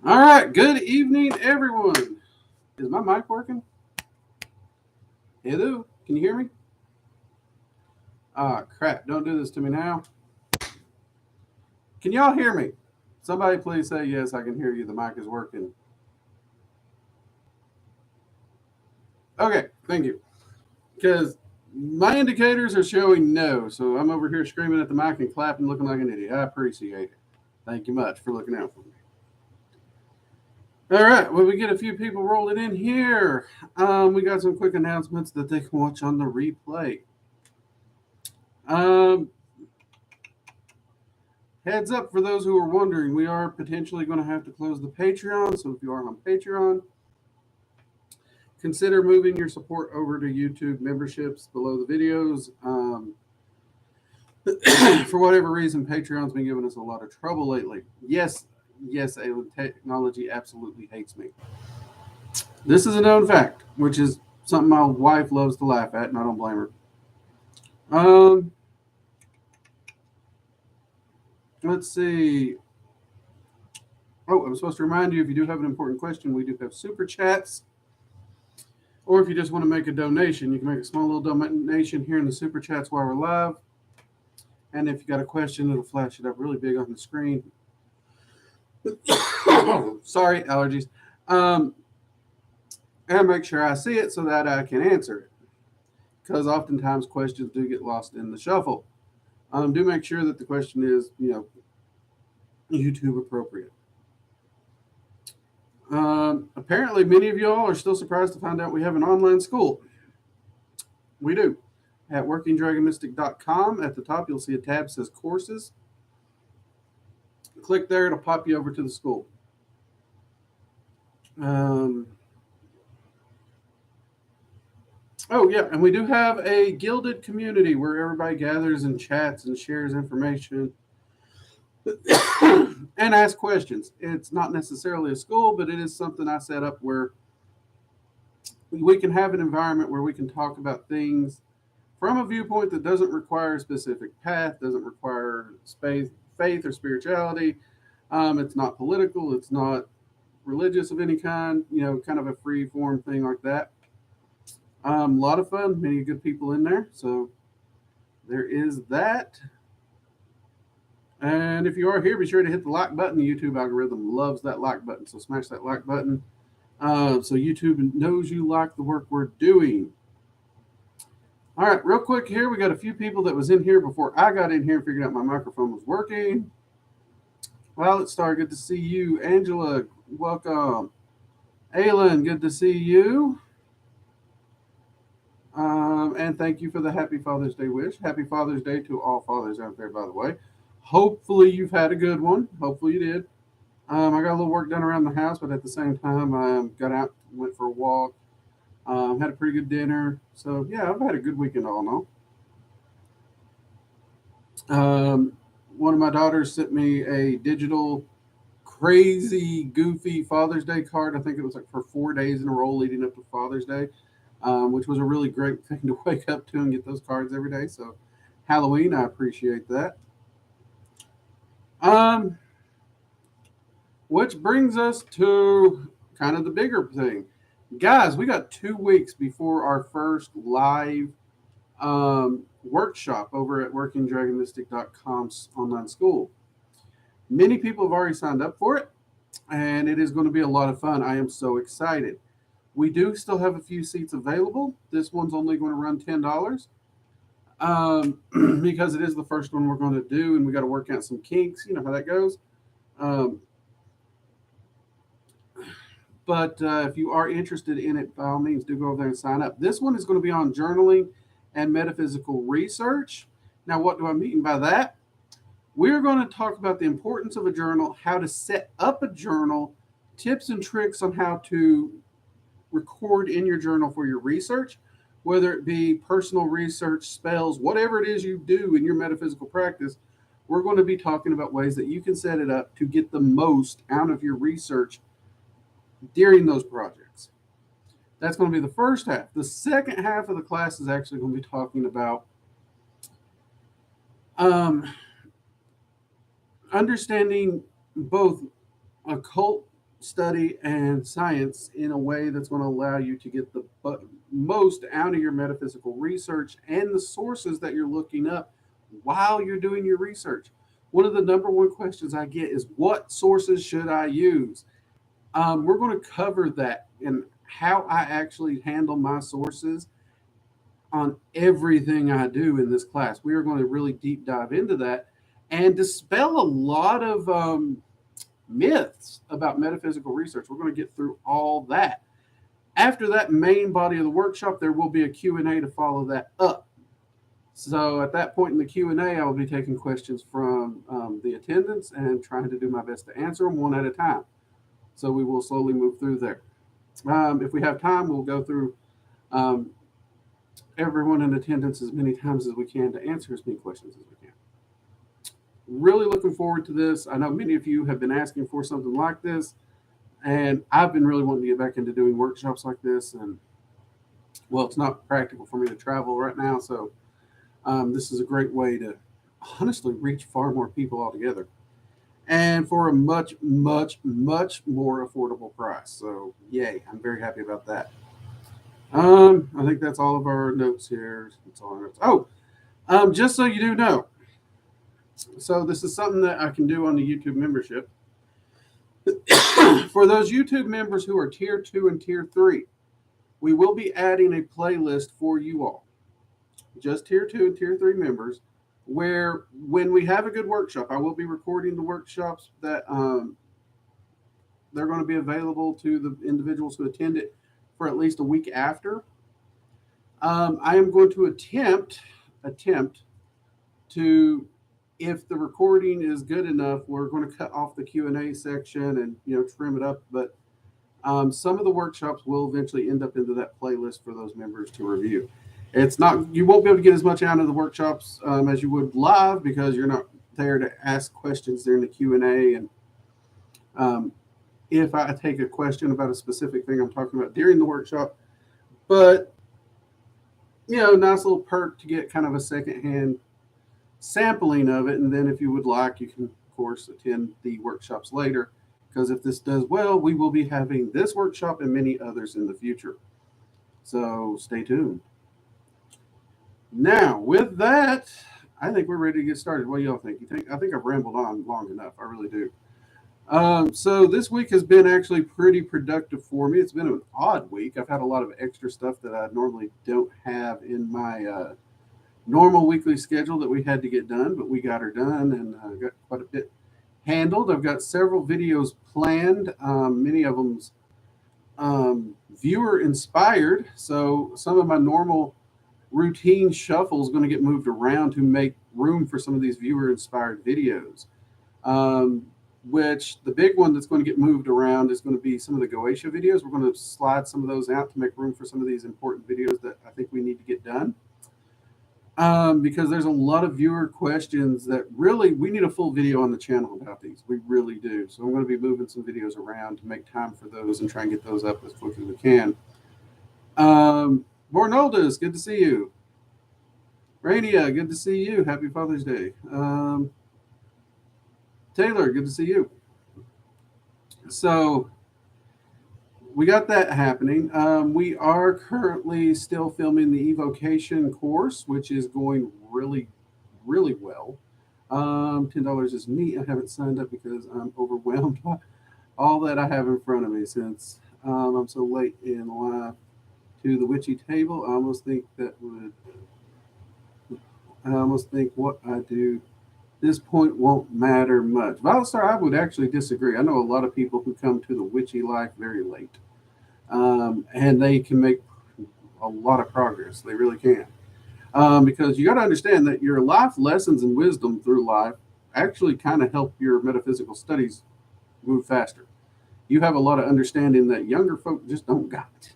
All right, good evening, everyone. Is my mic working? Hello, can you hear me? Ah, crap, don't do this to me now. Can y'all hear me? Somebody please say yes, I can hear you. The mic is working. Okay, thank you. Because my indicators are showing no, so I'm over here screaming at the mic and clapping, looking like an idiot. I appreciate it. Thank you much for looking out for me. All right, well, we get a few people rolling in here. We got some quick announcements that they can watch on the replay. Um, Heads up for those who are wondering, we are potentially going to have to close the Patreon. So if you are on Patreon, consider moving your support over to YouTube memberships below the videos. For whatever reason, Patreon's been giving us a lot of trouble lately. Yes, Alien Technology absolutely hates me. This is a known fact, which is something my wife loves to laugh at, and I don't blame her. Let's see. Oh, I'm supposed to remind you, if you do have an important question, we do have super chats. Or if you just want to make a donation, you can make a small little donation here in the super chats while we're live. And if you got a question, it'll flash it up really big on the screen. Sorry, allergies. And make sure I see it so that I can answer it. Because oftentimes questions do get lost in the shuffle. Do make sure that the question is, YouTube appropriate. Apparently, many of y'all are still surprised to find out we have an online school. We do. At workingdragonmystic.com, at the top, you'll see a tab that says courses. Click there, it'll pop you over to the school. Oh, yeah, and we do have a gilded community where everybody gathers and chats and shares information and asks questions. It's not necessarily a school, but it is something I set up where we can have an environment where we can talk about things from a viewpoint that doesn't require a specific path, doesn't require faith or spirituality. It's not political, it's not religious of any kind, kind of a free form thing like that. A lot of fun, many good people in there. So there is that. And if you are here, be sure to hit the like button. The YouTube algorithm loves that like button. So smash that like button so YouTube knows you like the work we're doing. All right, real quick here, we got a few people that was in here before I got in here and figured out my microphone was working. Violet Star, good to see you. Angela, welcome. Aylin, good to see you. And thank you for the Happy Father's Day wish. Happy Father's Day to all fathers out there, by the way. Hopefully you've had a good one. Hopefully you did. I got a little work done around the house, but at the same time, I got out, went for a walk, had a pretty good dinner. So, yeah, I've had a good weekend all in all. One of my daughters sent me a digital, crazy, goofy Father's Day card. I think it was like for 4 days in a row leading up to Father's Day, which was a really great thing to wake up to and get those cards every day. So, Halloween, I appreciate that. Which brings us to kind of the bigger thing. Guys, we got 2 weeks before our first live workshop over at workingdragonmystic.com's online school. Many people have already signed up for it, and it is going to be a lot of fun. I am so excited. We do still have a few seats available. This one's only going to run $10 because it is the first one we're going to do, and we got to work out some kinks. You know how that goes. But if you are interested in it, by all means, do go over there and sign up. This one is going to be on journaling and metaphysical research. Now, what do I mean by that? We're going to talk about the importance of a journal, how to set up a journal, tips and tricks on how to record in your journal for your research, whether it be personal research, spells, whatever it is you do in your metaphysical practice. We're going to be talking about ways that you can set it up to get the most out of your research during those projects. That's going to be the first half. The second half of the class is actually going to be talking about understanding both occult study and science in a way that's going to allow you to get the most out of your metaphysical research and the sources that you're looking up while you're doing your research. One of the number one questions I get is, what sources should I use? We're going to cover that and how I actually handle my sources on everything I do in this class. We are going to really deep dive into that and dispel a lot of myths about metaphysical research. We're going to get through all that. After that main body of the workshop, there will be a Q&A to follow that up. So at that point in the Q&A, I will be taking questions from the attendants and trying to do my best to answer them one at a time. So we will slowly move through there. If we have time, we'll go through everyone in attendance as many times as we can to answer as many questions as we can. Really looking forward to this. I know many of you have been asking for something like this, and I've been really wanting to get back into doing workshops like this. And well, it's not practical for me to travel right now, so this is a great way to honestly reach far more people altogether, and for a much, much, much more affordable price. So yay, I'm very happy about that. I think that's all of our notes here. That's all our notes. Oh, just so you do know, so this is something that I can do on the YouTube membership. For those YouTube members who are tier 2 and tier 3, we will be adding a playlist for you all, just tier 2 and tier 3 members, where when we have a good workshop, I will be recording the workshops that they're going to be available to the individuals who attend it for at least a week after. I am going to attempt to, if the recording is good enough, we're going to cut off the Q&A section and trim it up. But some of the workshops will eventually end up into that playlist for those members to review. It's not, you won't be able to get as much out of the workshops as you would live, because you're not there to ask questions during the Q&A. And if I take a question about a specific thing I'm talking about during the workshop, but nice little perk to get kind of a secondhand sampling of it. And then if you would like, you can of course attend the workshops later, because if this does well, we will be having this workshop and many others in the future. So stay tuned. Now, with that, I think we're ready to get started. What do y'all think? I think I've rambled on long enough. I really do. So this week has been actually pretty productive for me. It's been an odd week. I've had a lot of extra stuff that I normally don't have in my normal weekly schedule that we had to get done, but we got her done and got quite a bit handled. I've got several videos planned, many of them viewer inspired. So some of my normal routine shuffle is going to get moved around to make room for some of these viewer inspired videos. Which the big one that's going to get moved around is going to be some of the Goetia videos. We're going to slide some of those out to make room for some of these important videos that I think we need to get done. Because there's a lot of viewer questions that really, we need a full video on the channel about these. We really do. So I'm going to be moving some videos around to make time for those and try and get those up as quick as we can. Bornoldus, good to see you. Rainia, good to see you. Happy Father's Day. Taylor, good to see you. So we got that happening. We are currently still filming the evocation course, which is going really, really well. $10 is neat. I haven't signed up because I'm overwhelmed by all that I have in front of me since I'm so late in life to the witchy table. I almost think what I do this point won't matter much. Valstar, I would actually disagree. I know a lot of people who come to the witchy life very late, and they can make a lot of progress. They really can, because you got to understand that your life lessons and wisdom through life actually kind of help your metaphysical studies move faster. You have a lot of understanding that younger folk just don't got.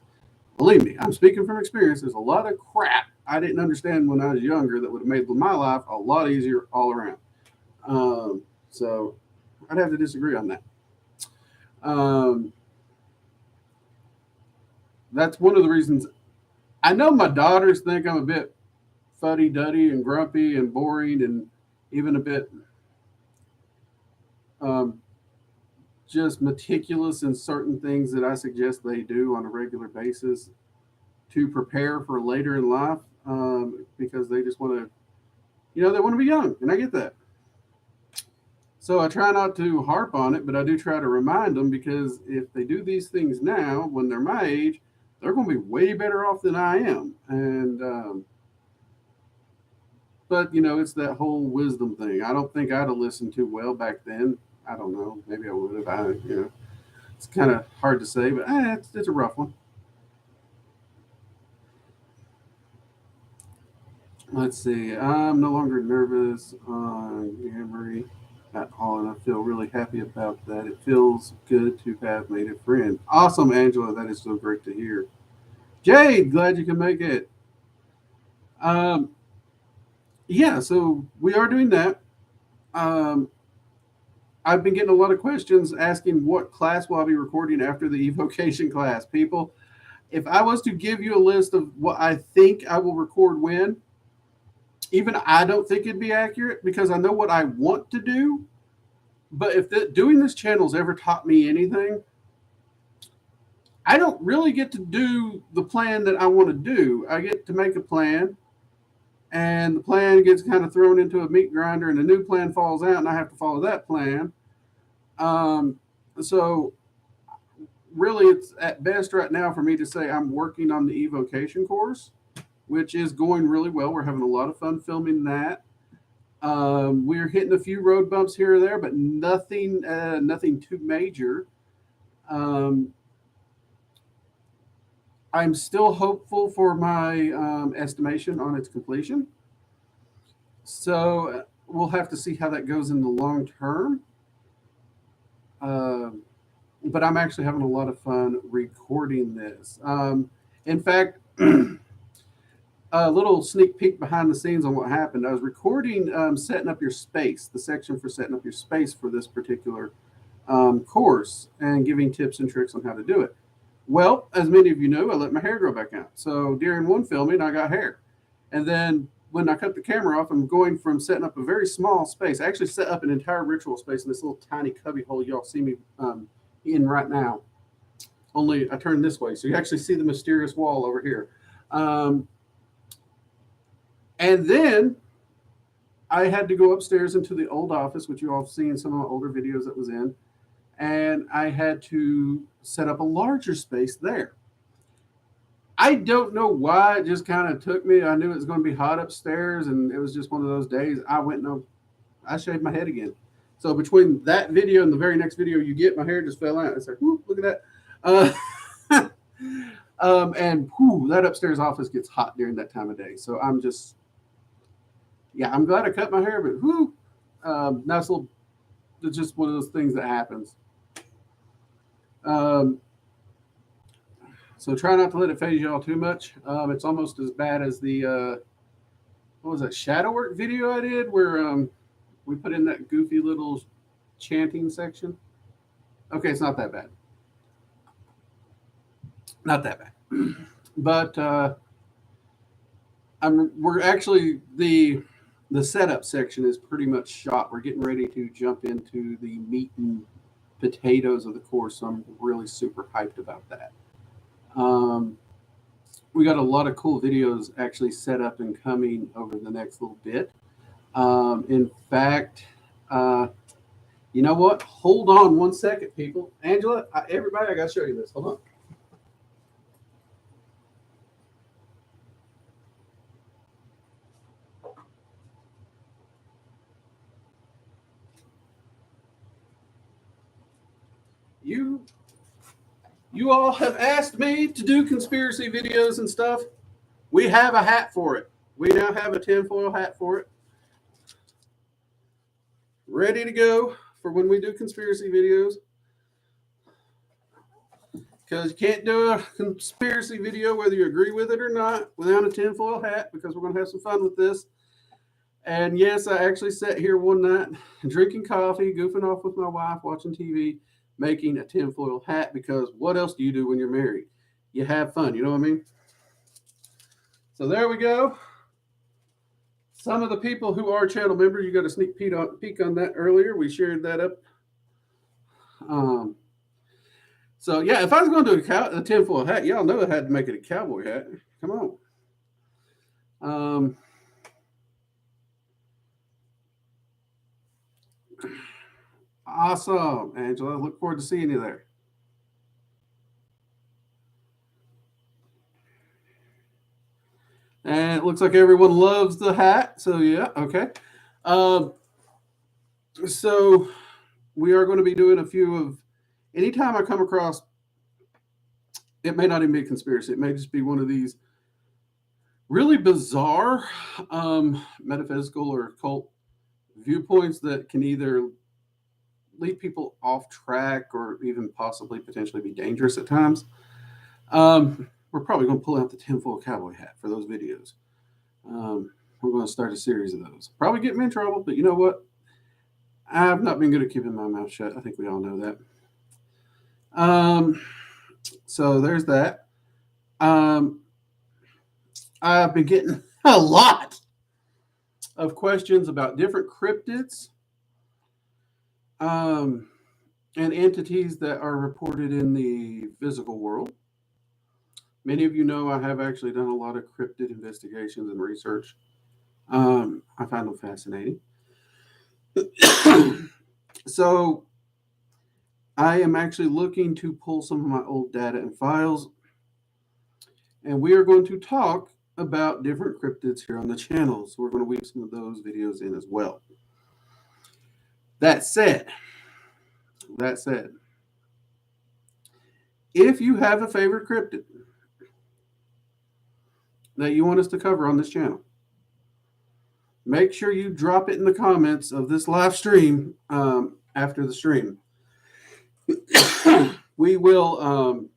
Believe me, I'm speaking from experience. There's a lot of crap I didn't understand when I was younger that would have made my life a lot easier all around. So I'd have to disagree on that. That's one of the reasons. I know my daughters think I'm a bit fuddy-duddy and grumpy and boring and even a bit just meticulous in certain things that I suggest they do on a regular basis to prepare for later in life, because they just want to, they want to be young, and I get that. So I try not to harp on it, but I do try to remind them, because if they do these things now, when they're my age, they're going to be way better off than I am. And but it's that whole wisdom thing. I don't think I'd have listened too well back then. I don't know. Maybe I would have. It's kind of hard to say, but it's a rough one. Let's see. I'm no longer nervous on Emery at all, and I feel really happy about that. It feels good to have made a friend. Awesome, Angela. That is so great to hear. Jade, glad you can make it. Um, yeah, so we are doing that. Um, I've been getting a lot of questions asking what class will I be recording after the evocation class. People, if I was to give you a list of what I think I will record when, even I don't think it'd be accurate, because I know what I want to do. But if doing this channel's ever taught me anything, I don't really get to do the plan that I want to do. I get to make a plan, and the plan gets kind of thrown into a meat grinder, and a new plan falls out, and I have to follow that plan. So really, it's at best right now for me to say I'm working on the evocation course, which is going really well. We're having a lot of fun filming that. We're hitting a few road bumps here or there, but nothing too major. I'm still hopeful for my estimation on its completion. So we'll have to see how that goes in the long term. But I'm actually having a lot of fun recording this. In fact, a little sneak peek behind the scenes on what happened. I was recording setting up your space, the section for setting up your space for this particular course, and giving tips and tricks on how to do it. Well, as many of you know, I let my hair grow back out. So during one filming, I got hair. And then when I cut the camera off, I'm going from setting up a very small space. I actually set up an entire ritual space in this little tiny cubby hole y'all see me in right now. Only I turned this way, so you actually see the mysterious wall over here. And then I had to go upstairs into the old office, which you all have seen in some of my older videos that was in. And I had to set up a larger space there. I don't know why, it just kind of took me. I knew it was going to be hot upstairs, and it was just one of those days. I went and I shaved my head again. So between that video and the very next video you get, my hair just fell out. It's like, whoo, look at that. And whoo, that upstairs office gets hot during that time of day. So I'm just, I'm glad I cut my hair, but whoo, it's just one of those things that happens. So try not to let it phase y'all too much. It's almost as bad as the what was that shadow work video I did where we put in that goofy little chanting section. Okay, it's not that bad. Not that bad. But we're actually the setup section is pretty much shot. We're getting ready to jump into the meat and potatoes of the course, so I'm really super hyped about that. We got a lot of cool videos actually set up and coming over the next little bit. In fact, you know what? Hold on one second, people. Angela, everybody, I got to show you this. Hold on. You all have asked me to do conspiracy videos and stuff. We have a hat for it. We now have a tinfoil hat for it. Ready to go for when we do conspiracy videos. Because you can't do a conspiracy video whether you agree with it or not without a tinfoil hat, because we're going to have some fun with this. And yes, I actually sat here one night drinking coffee, goofing off with my wife, watching TV, making a tinfoil hat, because what else do you do when you're married? You have fun, you know what I mean? So there we go. Some of the people who are channel members, you got a sneak peek on that earlier. We shared that up So yeah, if I was going to do a tinfoil hat, y'all know I had to make it a cowboy hat. Come on. Awesome, Angela. Look forward to seeing you there. And it looks like everyone loves the hat. So yeah, okay. Um, so we are going to be doing a few of. Anytime I come across, it may not even be a conspiracy. It may just be one of these really bizarre metaphysical or occult viewpoints that can either lead people off track or even possibly potentially be dangerous at times. We're probably going to pull out the tinfoil cowboy hat for those videos. We're going to start a series of those. Probably get me in trouble, but you know what? I've not been good at keeping my mouth shut. I think we all know that. So there's that. I've been getting a lot of questions about different cryptids and entities that are reported in the physical world. Many of you know I have actually done a lot of cryptid investigations and research. I find them fascinating. So I am actually looking to pull some of my old data and files, and we are going to talk about different cryptids here on the channel. So we're going to weave some of those videos in as well. That said, if you have a favorite cryptid that you want us to cover on this channel, make sure you drop it in the comments of this live stream after the stream. We will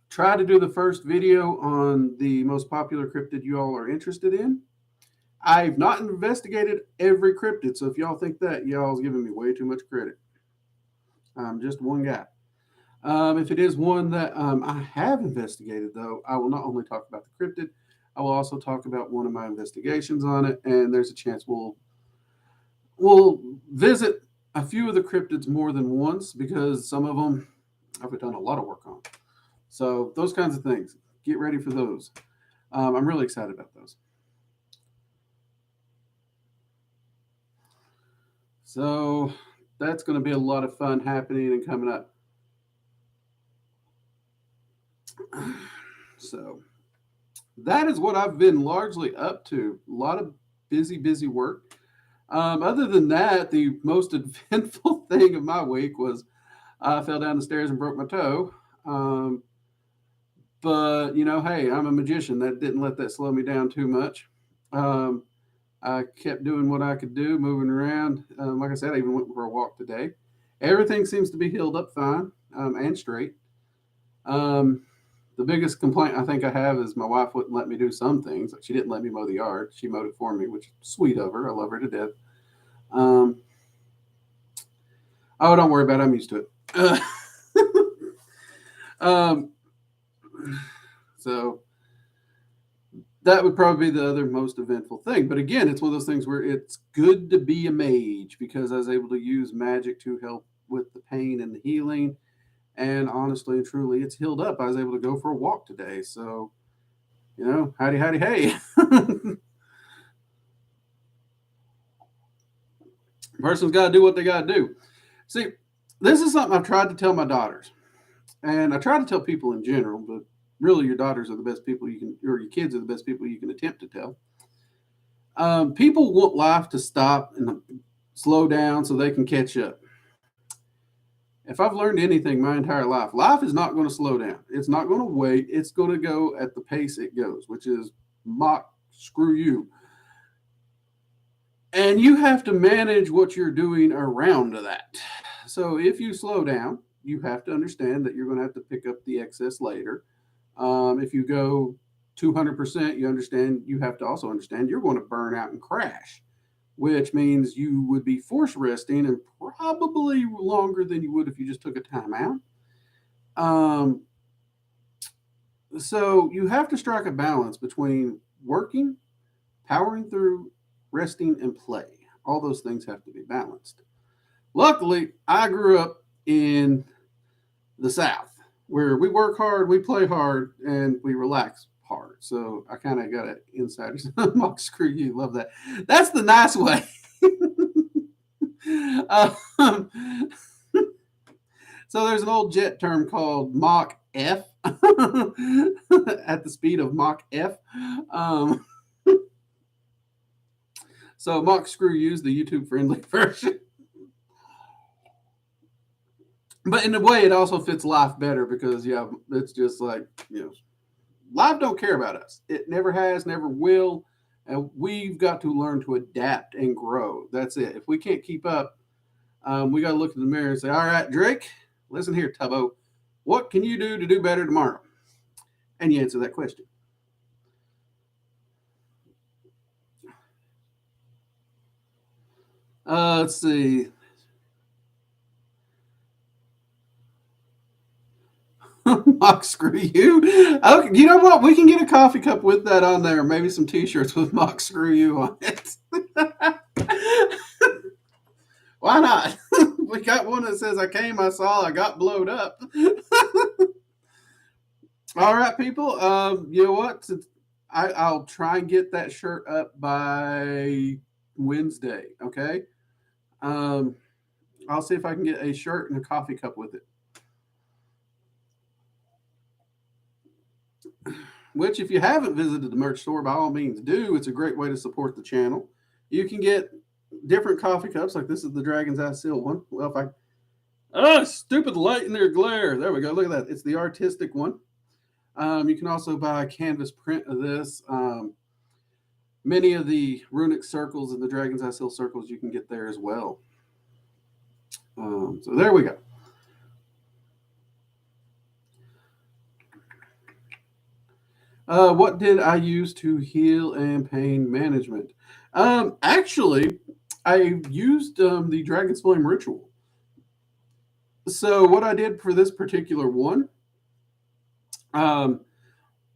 try to do the first video on the most popular cryptid you all are interested in. I've not investigated every cryptid, so if y'all think that, y'all's giving me way too much credit. I'm just one guy. If it is one that I have investigated, though, I will not only talk about the cryptid, I will also talk about one of my investigations on it, and there's a chance we'll visit a few of the cryptids more than once because some of them I've done a lot of work on. So those kinds of things. Get ready for those. I'm really excited about those. So that's going to be a lot of fun happening and coming up. So that is what I've been largely up to. A lot of busy work. Other than that, the most eventful thing of my week was I fell down the stairs and broke my toe. But, you know, hey, I'm a magician. That didn't let that slow me down too much. I kept doing what I could do, moving around. Like I said, I even went for a walk today. Everything seems to be healed up fine and straight. The biggest complaint I think I have is my wife wouldn't let me do some things. Like she didn't let me mow the yard. She mowed it for me, which is sweet of her. I love her to death. Oh, don't worry about it. I'm used to it. So that would probably be the other most eventful thing. But again, it's one of those things where it's good to be a mage because I was able to use magic to help with the pain and the healing. And honestly and truly, it's healed up. I was able to go for a walk today. So, you know, howdy, hey. Person's got to do what they got to do. See, this is something I've tried to tell my daughters. And I try to tell people in general, but really your daughters are the best people you can, or your kids are the best people you can attempt to tell. People want life to stop and slow down so they can catch up. If I've learned anything my entire life, life is not going to slow down. It's not going to wait. It's going to go at the pace it goes, which is mock, screw you. And you have to manage what you're doing around that. So if you slow down, you have to understand that you're going to have to pick up the excess later. If you go 200%, you have to also understand you're going to burn out and crash, which means you would be force resting and probably longer than you would if you just took a time out. So you have to strike a balance between working, powering through, resting, and play. All those things have to be balanced. Luckily, I grew up in the South where we work hard, we play hard, and we relax hard. So I kind of got an insider. Mock screw you. Love that. That's the nice way. um, so there's an old jet term called Mach F at the speed of Mach F. Um, so Mock Screw You is the YouTube friendly version. But in a way, it also fits life better because, yeah, it's just like, life don't care about us. It never has, never will. And we've got to learn to adapt and grow. That's it. If we can't keep up, we got to look in the mirror and say, all right, Drake, listen here, Tubbo. What can you do to do better tomorrow? And you answer that question. Let's see. Mock screw you. Okay, you know what? We can get a coffee cup with that on there. Maybe some T-shirts with mock screw you on it. Why not? We got one that says, "I came, I saw, I got blowed up." All right, people. You know what? I'll try and get that shirt up by Wednesday. Okay. Um, I'll see if I can get a shirt and a coffee cup with it. Which, if you haven't visited the merch store, by all means do. It's a great way to support the channel. You can get different coffee cups, like this is the Dragon's Eye Seal one. Well, if I stupid light in their glare. There we go. Look at that. It's the artistic one. You can also buy a canvas print of this. Many of the runic circles and the Dragon's Eye Seal circles you can get there as well. So there we go. What did I use to heal and pain management? Actually, I used the Dragon's Flame ritual. So what I did for this particular one, all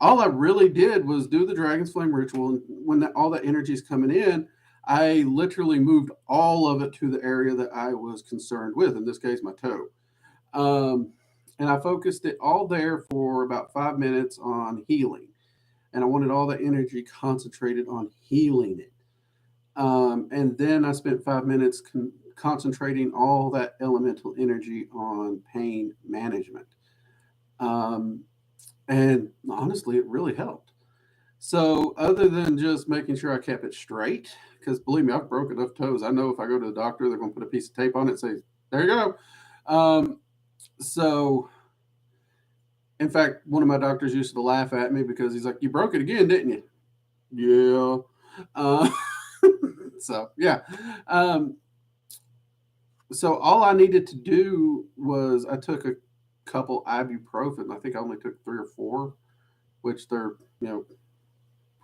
I really did was do the Dragon's Flame ritual, and when all that energy is coming in, I literally moved all of it to the area that I was concerned with. In this case, my toe. And I focused it all there for about 5 minutes on healing. And I wanted all the energy concentrated on healing it. And then I spent 5 minutes concentrating all that elemental energy on pain management. And honestly, it really helped. So, other than just making sure I kept it straight, because believe me, I've broken enough toes. I know if I go to the doctor, they're going to put a piece of tape on it and say, there you go. So, in fact, one of my doctors used to laugh at me because he's like, you broke it again, didn't you? Yeah. So, yeah. So, all I needed to do was I took a couple ibuprofen. I think I only took 3 or 4, which they're,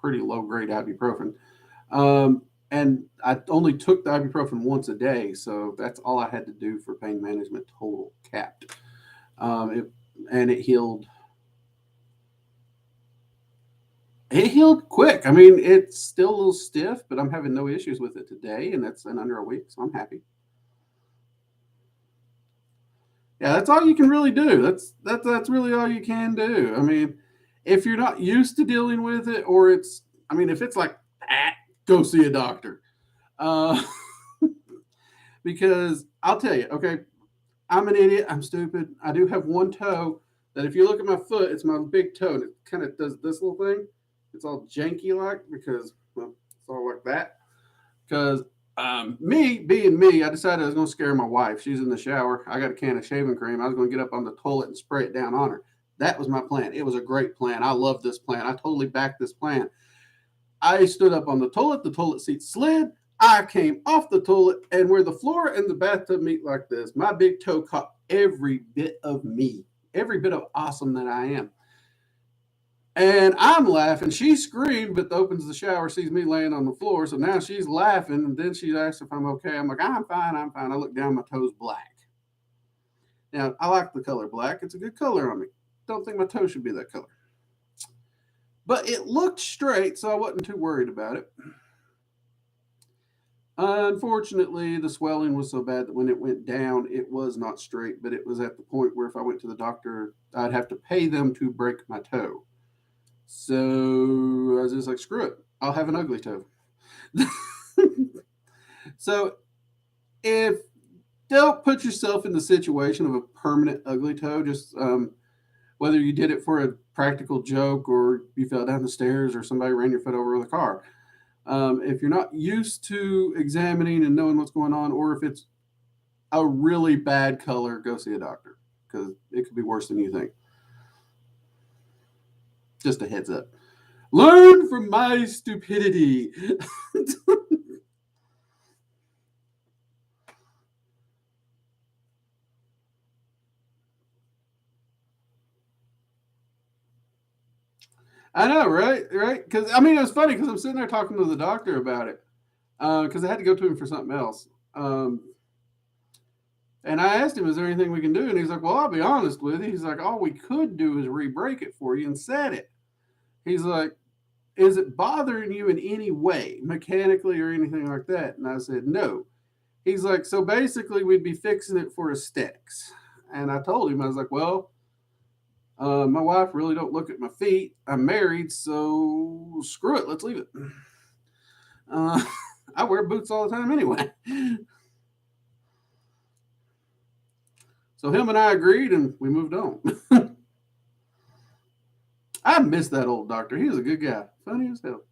pretty low grade ibuprofen. And I only took the ibuprofen once a day. So, that's all I had to do for pain management total capped. It healed. It healed quick. I mean, it's still a little stiff, but I'm having no issues with it today, and that's in under a week, so I'm happy. Yeah, that's all you can really do. That's really all you can do. I mean, if you're not used to dealing with it, or if it's like go see a doctor, uh, because I'll tell you, okay, I'm an idiot. I'm stupid. I do have one toe that if you look at my foot, it's my big toe, and it kind of does this little thing. It's all janky like because it's all like that. Because me being me, I decided I was going to scare my wife. She's in the shower. I got a can of shaving cream. I was going to get up on the toilet and spray it down on her. That was my plan. It was a great plan. I love this plan. I totally backed this plan. I stood up on the toilet seat slid. I came off the toilet, and where the floor and the bathtub meet like this, my big toe caught every bit of me, every bit of awesome that I am. And I'm laughing. She screamed, but opens the shower, sees me laying on the floor. So now she's laughing. And then she asks if I'm okay. I'm like, I'm fine. I'm fine. I look down, my toe's black. Now, I like the color black. It's a good color on me. Don't think my toe should be that color. But it looked straight, so I wasn't too worried about it. Unfortunately, the swelling was so bad that when it went down, it was not straight, but it was at the point where if I went to the doctor, I'd have to pay them to break my toe. So I was just like, screw it, I'll have an ugly toe. So if don't put yourself in the situation of a permanent ugly toe, just whether you did it for a practical joke or you fell down the stairs or somebody ran your foot over with a car. If you're not used to examining and knowing what's going on, or if it's a really bad color, go see a doctor because it could be worse than you think. Just a heads up. Learn from my stupidity. I know, right? Right? Because I mean, it was funny because I'm sitting there talking to the doctor about it because I had to go to him for something else. And I asked him, "Is there anything we can do?" And he's like, "Well, I'll be honest with you." He's like, "All we could do is re-break it for you and set it." He's like, "Is it bothering you in any way, mechanically or anything like that?" And I said, "No." He's like, "So basically, we'd be fixing it for aesthetics." And I told him, I was like, "Well, my wife really don't look at my feet. I'm married, so screw it. Let's leave it. Uh, I wear boots all the time anyway." So him and I agreed, and we moved on. I miss that old doctor. He was a good guy, funny as hell.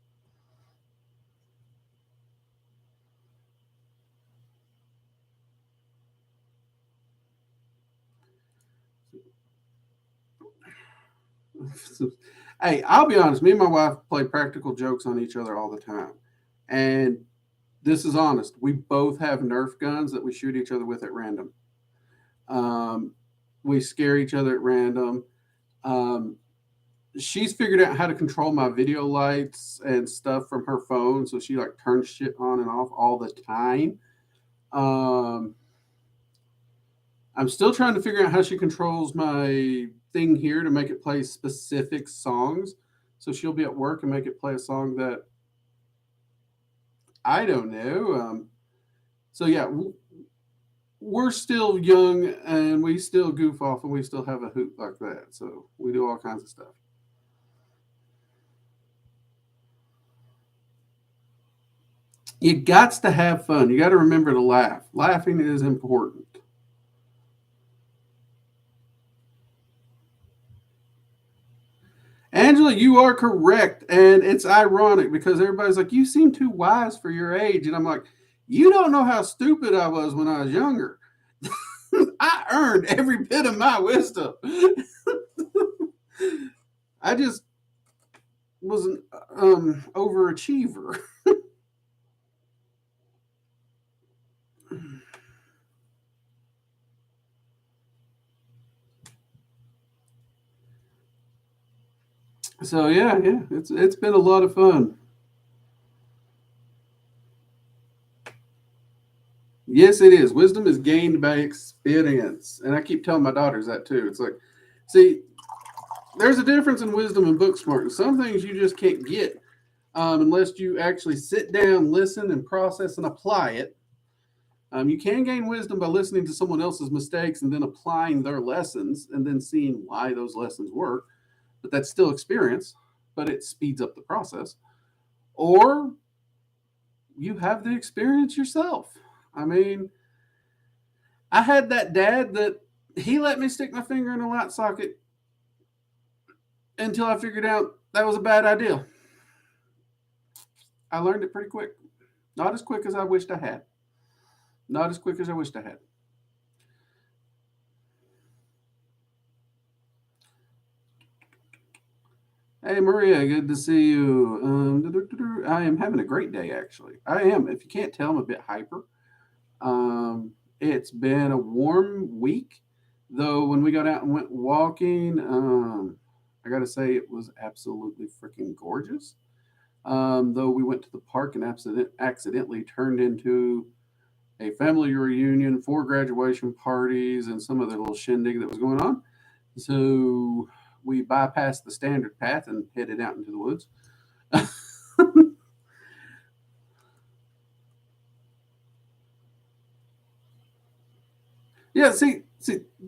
Hey, I'll be honest. Me and my wife play practical jokes on each other all the time, and this is honest. We both have Nerf guns that we shoot each other with at random. Um, we scare each other at random. Um, she's figured out how to control my video lights and stuff from her phone, so she like turns shit on and off all the time. Um, I'm still trying to figure out how she controls my thing here to make it play specific songs. So she'll be at work and make it play a song that I don't know. So yeah, we're still young and we still goof off and we still have a hoot like that. So we do all kinds of stuff. You got to have fun. You got to remember to laugh. Laughing is important. Angela, you are correct. And it's ironic because everybody's like, you seem too wise for your age. And I'm like, you don't know how stupid I was when I was younger. I earned every bit of my wisdom. I just was an overachiever. So yeah, it's been a lot of fun. Yes, it is. Wisdom is gained by experience, and I keep telling my daughters that too. It's like, see, there's a difference in wisdom and book smart. And some things you just can't get unless you actually sit down, listen, and process and apply it. You can gain wisdom by listening to someone else's mistakes and then applying their lessons and then seeing why those lessons work. But that's still experience, but it speeds up the process. Or you have the experience yourself. I mean, I had that dad that he let me stick my finger in a light socket until I figured out that was a bad idea. I learned it pretty quick. Not as quick as I wished I had. Not as quick as I wished I had. Hey, Maria, good to see you. I am having a great day, actually. I am. If you can't tell, I'm a bit hyper. It's been a warm week, though. When we got out and went walking, I got to say it was absolutely freaking gorgeous. Though we went to the park and accidentally turned into a family reunion, 4 graduation parties, and some other little shindig that was going on. So we bypassed the standard path and headed out into the woods. Yeah, see,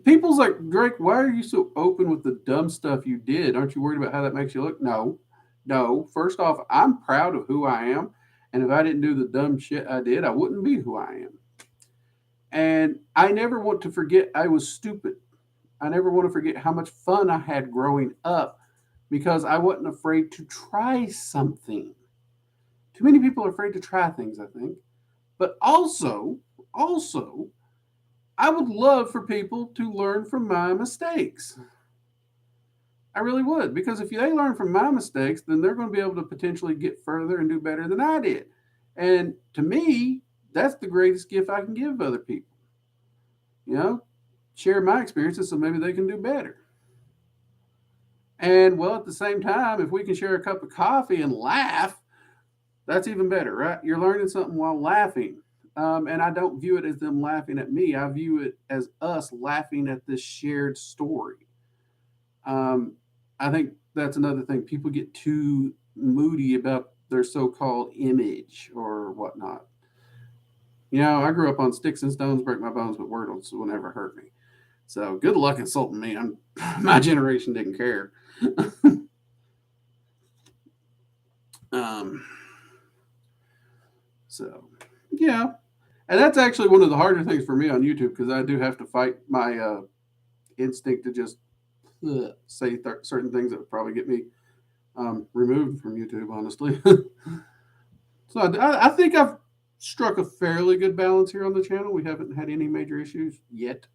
people's like, Drake, why are you so open with the dumb stuff you did? Aren't you worried about how that makes you look? No, no. First off, I'm proud of who I am. And if I didn't do the dumb shit I did, I wouldn't be who I am. And I never want to forget I was stupid. I never want to forget how much fun I had growing up because I wasn't afraid to try something. Too many people are afraid to try things, I think. But also, I would love for people to learn from my mistakes. I really would, because if they learn from my mistakes, then they're going to be able to potentially get further and do better than I did. And to me, that's the greatest gift I can give other people. You know, share my experiences so maybe they can do better. And well, at the same time, if we can share a cup of coffee and laugh, that's even better, right? You're learning something while laughing. And I don't view it as them laughing at me. I view it as us laughing at this shared story. Um, I think that's another thing. People get too moody about their so-called image or whatnot. You know, I grew up on sticks and stones break my bones, but words will never hurt me. So good luck insulting me. My generation didn't care. um, so yeah, and that's actually one of the harder things for me on YouTube because I do have to fight my instinct to just say certain things that would probably get me removed from YouTube, honestly. So I think I've struck a fairly good balance here on the channel. We haven't had any major issues yet.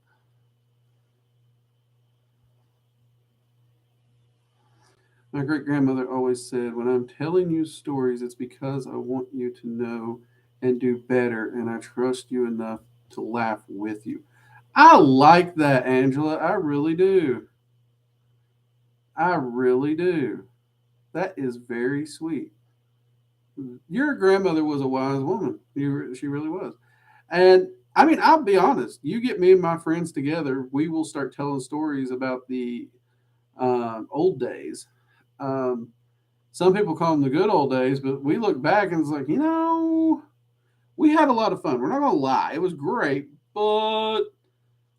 My great grandmother always said, when I'm telling you stories, it's because I want you to know and do better, and I trust you enough to laugh with you. I like that, Angela. I really do. I really do. That is very sweet. Your grandmother was a wise woman. She really was. And I mean, I'll be honest. You get me and my friends together, we will start telling stories about the old days. Um, some people call them the good old days, but we look back and it's like, we had a lot of fun. We're not gonna lie, it was great, but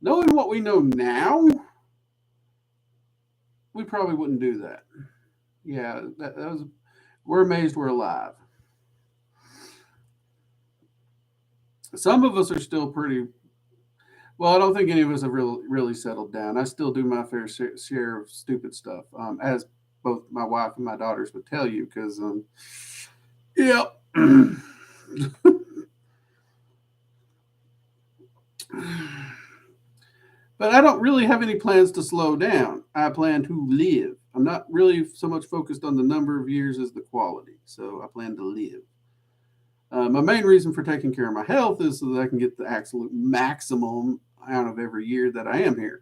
knowing what we know now, we probably wouldn't do that. Yeah, that was. We're amazed we're alive. Some of us are still pretty. Well, I don't think any of us have really settled down. I still do my fair share of stupid stuff, as both my wife and my daughters would tell you, because yeah. But I don't really have any plans to slow down. I plan to live. I'm not really so much focused on the number of years as the quality. So I plan to live. My main reason for taking care of my health is so that I can get the absolute maximum out of every year that I am here.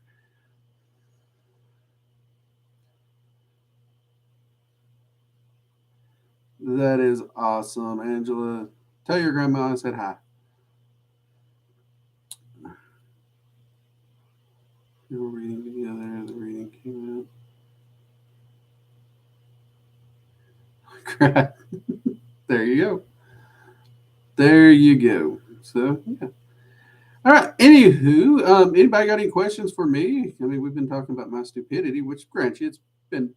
That is awesome, Angela. Tell your grandma I said hi. We were reading together. The reading came out. There you go. There you go. So yeah. All right. Anywho, anybody got any questions for me? I mean, we've been talking about my stupidity, which, grant you, it's been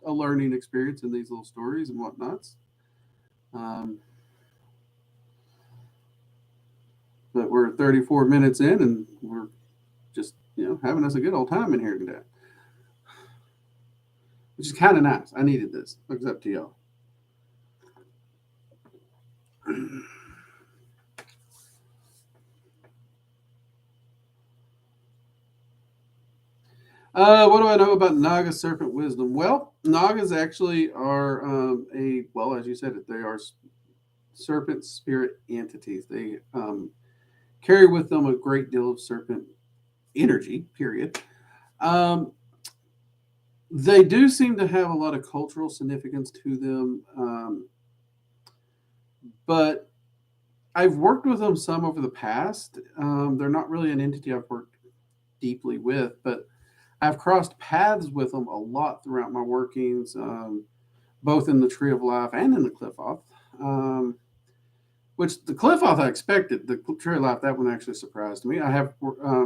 a learning experience in these little stories and whatnots. Um, but we're 34 minutes in, and we're just having us a good old time in here today, which is kind of nice. I needed this. Looks up to y'all. What do I know about Naga serpent wisdom? Well, Nagas actually are as you said it, they are serpent spirit entities. They carry with them a great deal of serpent energy, period. Um, they do seem to have a lot of cultural significance to them, but I've worked with them some over the past. They're not really an entity I've worked deeply with, but I've crossed paths with them a lot throughout my workings, both in the Tree of Life and in the Cliff Off. Um, which the cliff off I expected. The tree life, that one actually surprised me. I have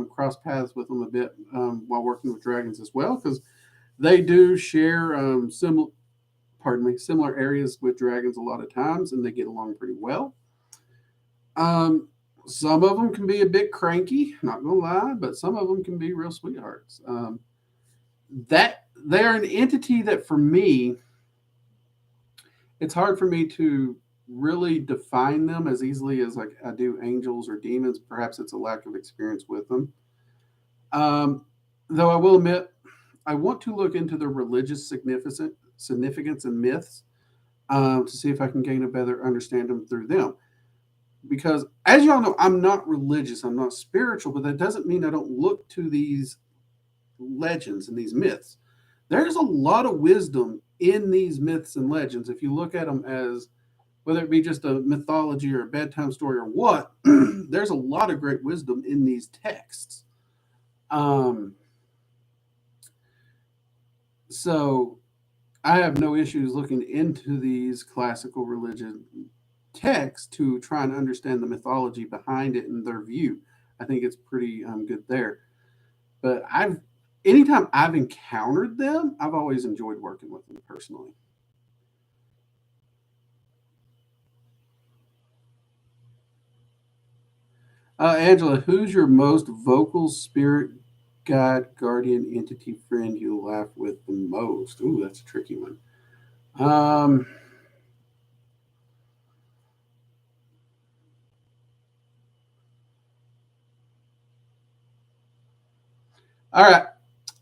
crossed paths with them a bit while working with dragons as well, because they do share similar areas with dragons a lot of times, and they get along pretty well. Some of them can be a bit cranky, not gonna lie, but some of them can be real sweethearts. That they are an entity that, for me, it's hard for me to really define them as easily as like I do angels or demons. Perhaps it's a lack of experience with them. Um, though I will admit, I want to look into the religious significance and myths to see if I can gain a better understanding through them. Because, as y'all know, I'm not religious, I'm not spiritual, but that doesn't mean I don't look to these legends and these myths. There's a lot of wisdom in these myths and legends. If you look at them as whether it be just a mythology or a bedtime story or what, there's a lot of great wisdom in these texts. Um, so I have no issues looking into these classical religion texts to try and understand the mythology behind it and their view. I think it's pretty good there. But anytime I've encountered them, I've always enjoyed working with them personally. Angela, who's your most vocal spirit guide, guardian, entity, friend you laugh with the most? Ooh, that's a tricky one. Um, all right.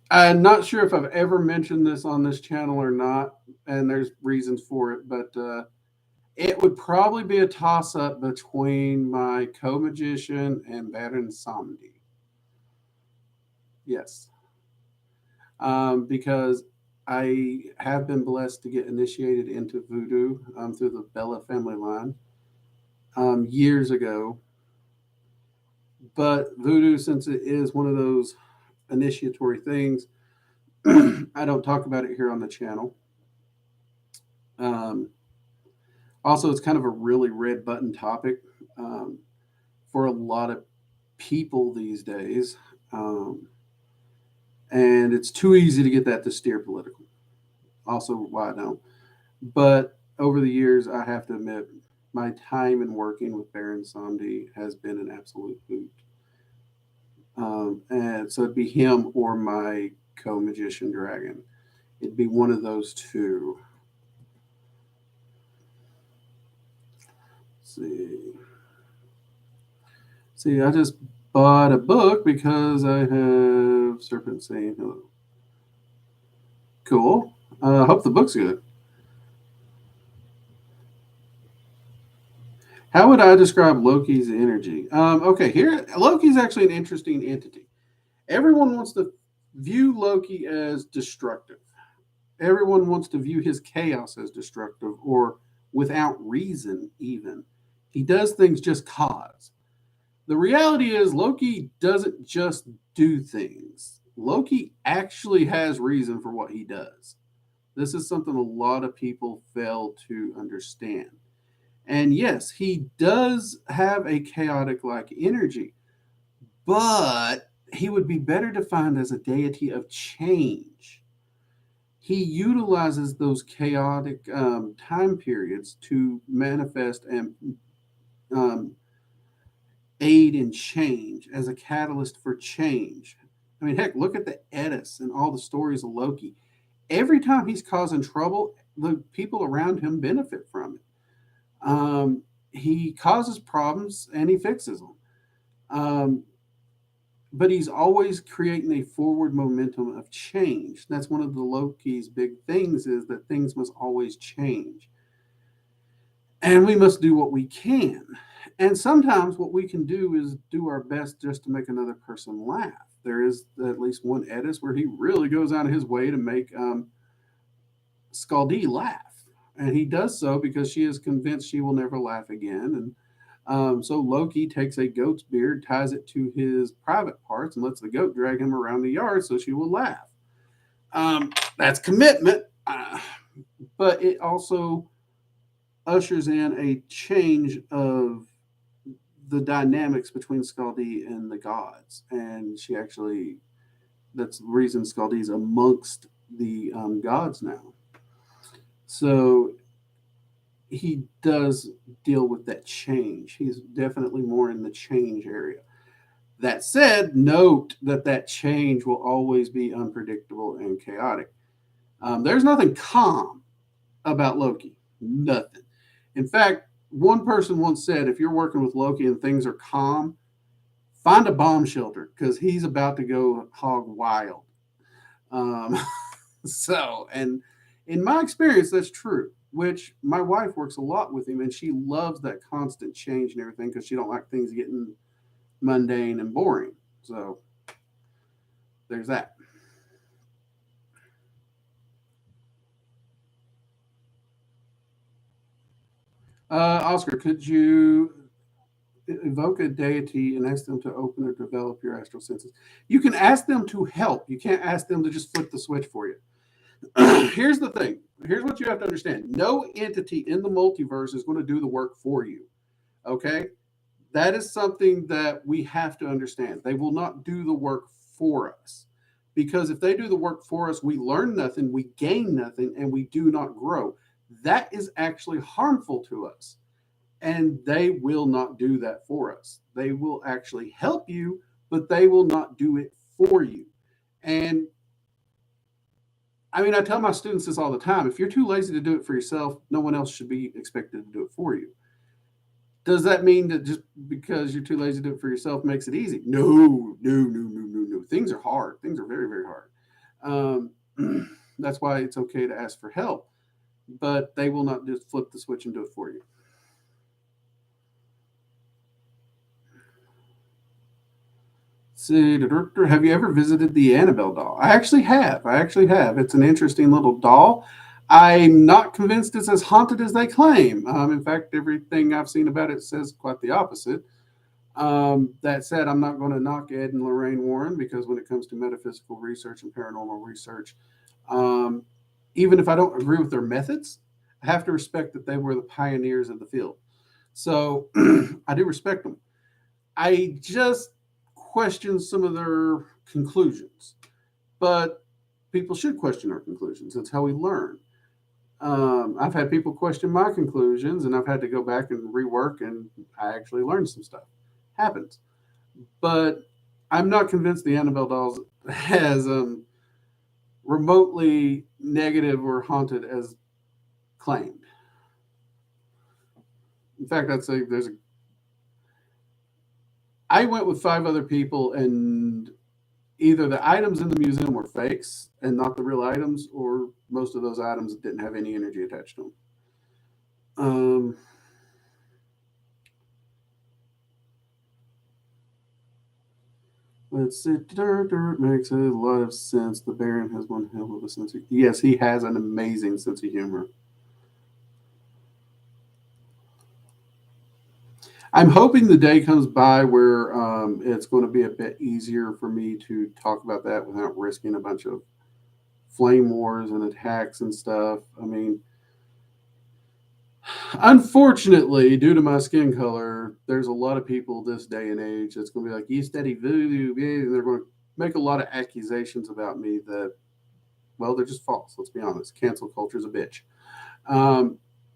I'm not sure if I've ever mentioned this on this channel or not, and there's reasons for it, but it would probably be a toss up between my co magician and Baron Samdi. Yes. Because I have been blessed to get initiated into voodoo through the Bella family line years ago. But voodoo, since it is one of those initiatory things, I don't talk about it here on the channel. Um, Also, it's kind of a really red button topic um, for a lot of people these days. Um, and it's too easy to get that to steer political. Also, why I don't. But over the years, I have to admit, my time in working with Baron Samdi has been an absolute hoot. And so it'd be him or my co magician dragon. It'd be one of those two. Let's see. See, I just bought a book because I have Serpent saying hello. Cool. I hope the book's good. How would I describe Loki's energy? Okay, here, Loki's actually an interesting entity. Everyone wants to view Loki as destructive. Everyone wants to view his chaos as destructive or without reason, even. He does things just cause. The reality is, Loki doesn't just do things. Loki actually has reason for what he does. This is something a lot of people fail to understand. And yes, he does have a chaotic like energy, but he would be better defined as a deity of change. He utilizes those chaotic time periods to manifest and um, aid in change as a catalyst for change. I mean, heck, look at the Edis and all the stories of Loki. Every time he's causing trouble, the people around him benefit from it. He causes problems and he fixes them. Um, but he's always creating a forward momentum of change. That's one of the Loki's big things is that things must always change. And we must do what we can. And sometimes what we can do is do our best just to make another person laugh. There is at least one Edis where he really goes out of his way to make Scaldi laugh. And he does so because she is convinced she will never laugh again. And so Loki takes a goat's beard, ties it to his private parts, and lets the goat drag him around the yard so she will laugh. That's commitment, but it also ushers in a change of the dynamics between Scaldi and the gods. And she actually, that's the reason Scaldi's amongst the gods now. So he does deal with that change. He's definitely more in the change area. That said, note that that change will always be unpredictable and chaotic. There's nothing calm about Loki. Nothing. In fact, one person once said, if you're working with Loki and things are calm, find a bomb shelter because he's about to go hog wild. Um, and in my experience, that's true. Which my wife works a lot with him, and she loves that constant change and everything because she don't like things getting mundane and boring. So there's that. Oscar, could you evoke a deity and ask them to open or develop your astral senses? You can ask them to help. You can't ask them to just flip the switch for you. Here's the thing. Here's what you have to understand. No entity in the multiverse is going to do the work for you. Okay? That is something that we have to understand. They will not do the work for us. Because if they do the work for us, we learn nothing, we gain nothing, and we do not grow. That is actually harmful to us. And they will not do that for us. They will actually help you, but they will not do it for you. And I mean, I tell my students this all the time. If you're too lazy to do it for yourself, no one else should be expected to do it for you. Does that mean that just because you're too lazy to do it for yourself makes it easy? No. Things are hard. Things are very, very hard. That's why it's okay to ask for help, but they will not just flip the switch and do it for you. See, have you ever visited the Annabelle doll? I actually have. It's an interesting little doll. I'm not convinced it's as haunted as they claim. In fact, everything I've seen about it says quite the opposite. That said, I'm not going to knock Ed and Lorraine Warren because when it comes to metaphysical research and paranormal research, even if I don't agree with their methods, I have to respect that they were the pioneers of the field. So I do respect them. I just question some of their conclusions, but people should question our conclusions. That's how we learn. I've had people question my conclusions, and I've had to go back and rework, and I actually learned some stuff. Happens, but I'm not convinced the Annabelle dolls as remotely negative or haunted as claimed. In fact, I'd say I went with 5 other people, and either the items in the museum were fakes and not the real items, or most of those items didn't have any energy attached to them. Let's see. Dirt makes a lot of sense. The Baron has one hell of a sense of humor. Yes, he has an amazing sense of humor. I'm hoping the day comes by where it's going to be a bit easier for me to talk about that without risking a bunch of flame wars and attacks and stuff. I mean, unfortunately, due to my skin color, there's a lot of people this day and age that's going to be like, you steady voodoo, and they're going to make a lot of accusations about me that, well, they're just false. Let's be honest. Cancel culture is a bitch.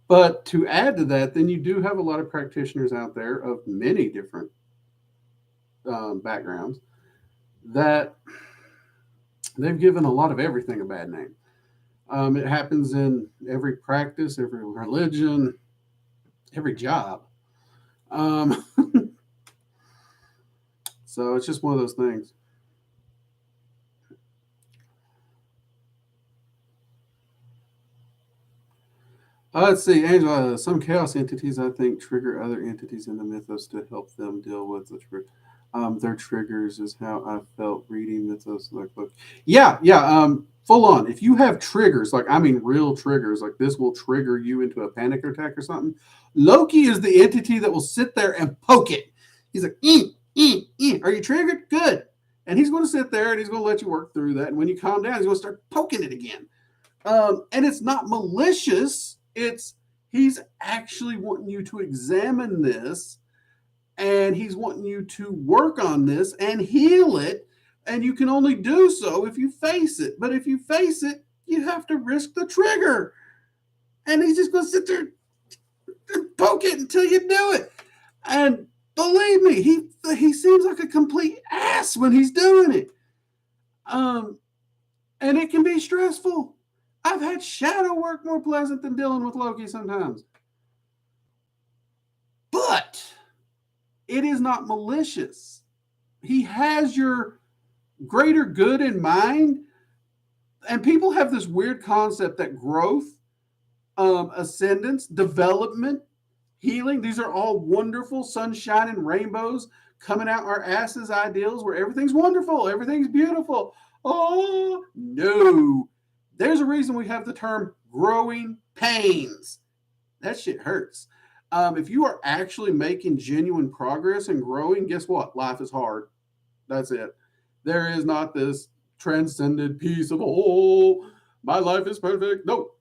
But to add to that, then you do have a lot of practitioners out there of many different backgrounds that they've given a lot of everything a bad name. It happens in every practice, every religion, every job. So it's just one of those things. Let's see, Angela. Some chaos entities, I think, trigger other entities in the mythos to help them deal with their triggers. Is how I felt reading mythos like book. Yeah. Full on. If you have triggers, like I mean, real triggers, like this will trigger you into a panic attack or something. Loki is the entity that will sit there and poke it. He's like, are you triggered? Good. And he's going to sit there and he's going to let you work through that. And when you calm down, he's going to start poking it again. And it's not malicious. It's He's actually wanting you to examine this, and he's wanting you to work on this and heal it. And you can only do so if you face it. But if you face it, you have to risk the trigger. And he's just going to sit there and poke it until you do it. And believe me, he seems like a complete ass when he's doing it. And it can be stressful. I've had shadow work more pleasant than dealing with Loki sometimes. But it is not malicious. He has your greater good in mind. And people have this weird concept that growth, ascendance, development, healing, these are all wonderful sunshine and rainbows coming out our asses ideals where everything's wonderful, everything's beautiful. Oh, no. There's a reason we have the term growing pains. That shit hurts. If you are actually making genuine progress and growing, guess what? Life is hard. That's it. There is not this transcended peace of, oh, my life is perfect. No.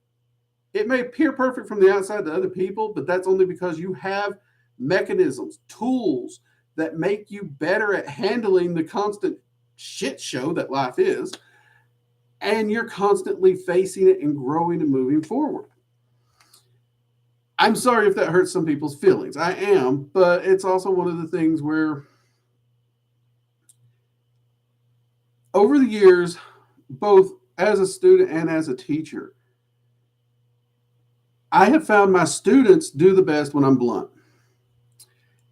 It may appear perfect from the outside to other people, but that's only because you have mechanisms, tools that make you better at handling the constant shit show that life is. And you're constantly facing it and growing and moving forward. I'm sorry if that hurts some people's feelings. I am, but it's also one of the things where over the years, both as a student and as a teacher, I have found my students do the best when I'm blunt.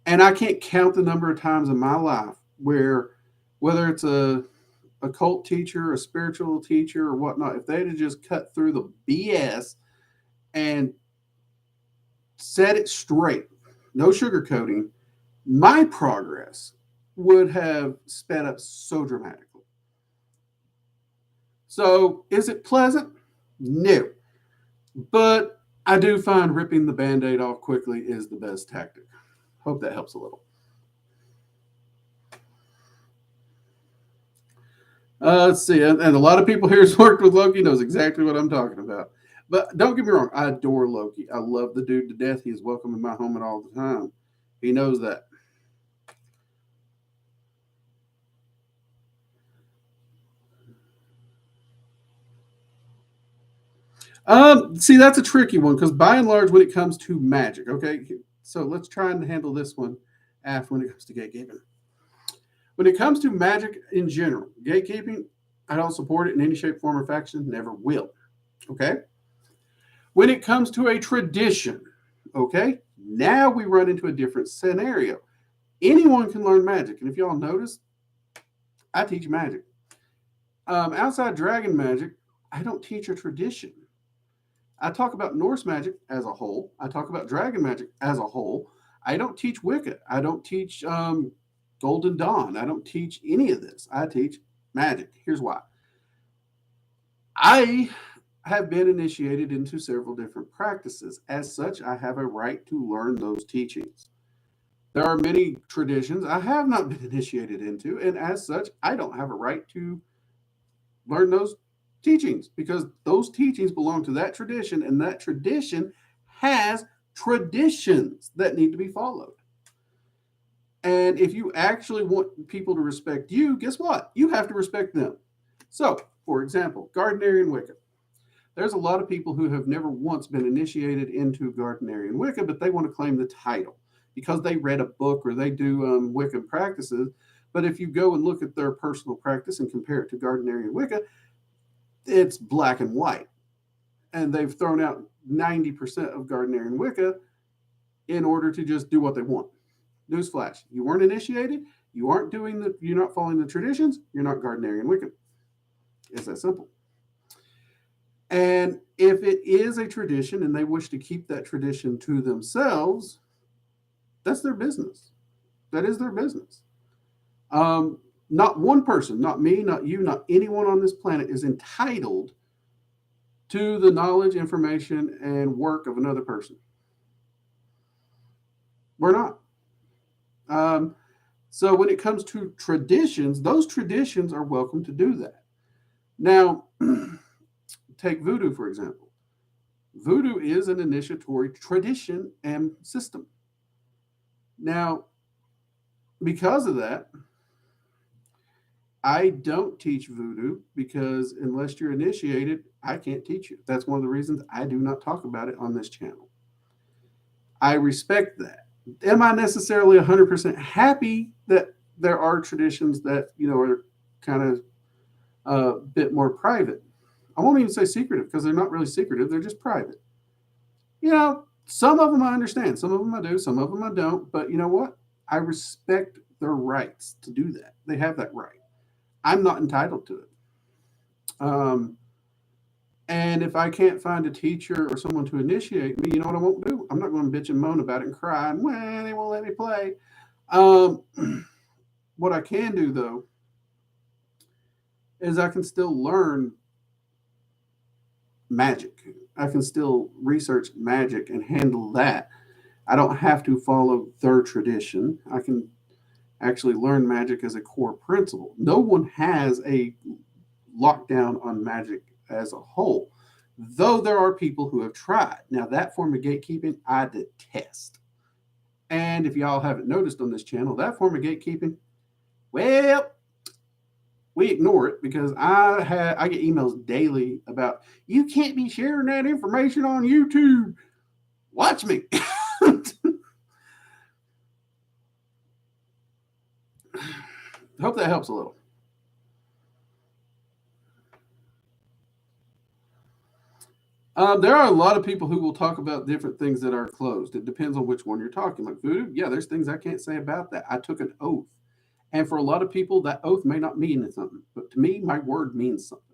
And I can't count the number of times in my life where, whether it's a occult teacher, a spiritual teacher, or whatnot, if they'd have just cut through the BS and set it straight, no sugarcoating, my progress would have sped up so dramatically. So, is it pleasant? No. But I do find ripping the Band-Aid off quickly is the best tactic. Hope that helps a little. Let's see. And a lot of people here who's worked with Loki knows exactly what I'm talking about. But don't get me wrong. I adore Loki. I love the dude to death. He's welcome in my home at all the time. He knows that. See, that's a tricky one because by and large, when it comes to magic, okay, so let's try and handle this one after when it comes to gatekeeping. When it comes to magic in general, gatekeeping, I don't support it in any shape, form, or fashion, never will. Okay? When it comes to a tradition, okay, now we run into a different scenario. Anyone can learn magic. And if y'all notice, I teach magic. Outside dragon magic, I don't teach a tradition. I talk about Norse magic as a whole. I talk about dragon magic as a whole. I don't teach Wicca. I don't teach Golden Dawn. I don't teach any of this. I teach magic. Here's why. I have been initiated into several different practices. As such, I have a right to learn those teachings. There are many traditions I have not been initiated into, and as such, I don't have a right to learn those teachings because those teachings belong to that tradition, and that tradition has traditions that need to be followed. And if you actually want people to respect you, guess what? You have to respect them. So, for example, Gardnerian Wicca. There's a lot of people who have never once been initiated into Gardnerian Wicca, but they want to claim the title because they read a book or they do Wiccan practices. But if you go and look at their personal practice and compare it to Gardnerian Wicca, it's black and white. And they've thrown out 90% of Gardnerian Wicca in order to just do what they want. Newsflash, you weren't initiated, you're not following the traditions, you're not Gardnerian Wiccan. It's that simple. And if it is a tradition and they wish to keep that tradition to themselves, that's their business. That is their business. Not one person, not me, not you, not anyone on this planet is entitled to the knowledge, information, and work of another person. We're not. So when it comes to traditions, those traditions are welcome to do that. Now, take voodoo, for example. Voodoo is an initiatory tradition and system. Now, because of that, I don't teach voodoo because unless you're initiated, I can't teach you. That's one of the reasons I do not talk about it on this channel. I respect that. Am I necessarily 100% happy that there are traditions that, are kind of a bit more private? I won't even say secretive because they're not really secretive. They're just private. Some of them I understand. Some of them I do. Some of them I don't. But you know what? I respect their rights to do that. They have that right. I'm not entitled to it. Um, and if I can't find a teacher or someone to initiate me, you know what I won't do? I'm not going to bitch and moan about it and cry and, well, they won't let me play. Um, what I can do, though, is I can still learn magic. I can still research magic and handle that. I don't have to follow their tradition. I can actually learn magic as a core principle. No one has a lockdown on magic as a whole, though there are people who have tried. Now, that form of gatekeeping I detest. And if y'all haven't noticed on this channel, that form of gatekeeping, well, we ignore it because I get emails daily about you can't be sharing that information on YouTube. Watch me. Hope that helps a little. There are a lot of people who will talk about different things that are closed. It depends on which one you're talking. Like voodoo, yeah, there's things I can't say about that. I took an oath. And for a lot of people, that oath may not mean something. But to me, my word means something.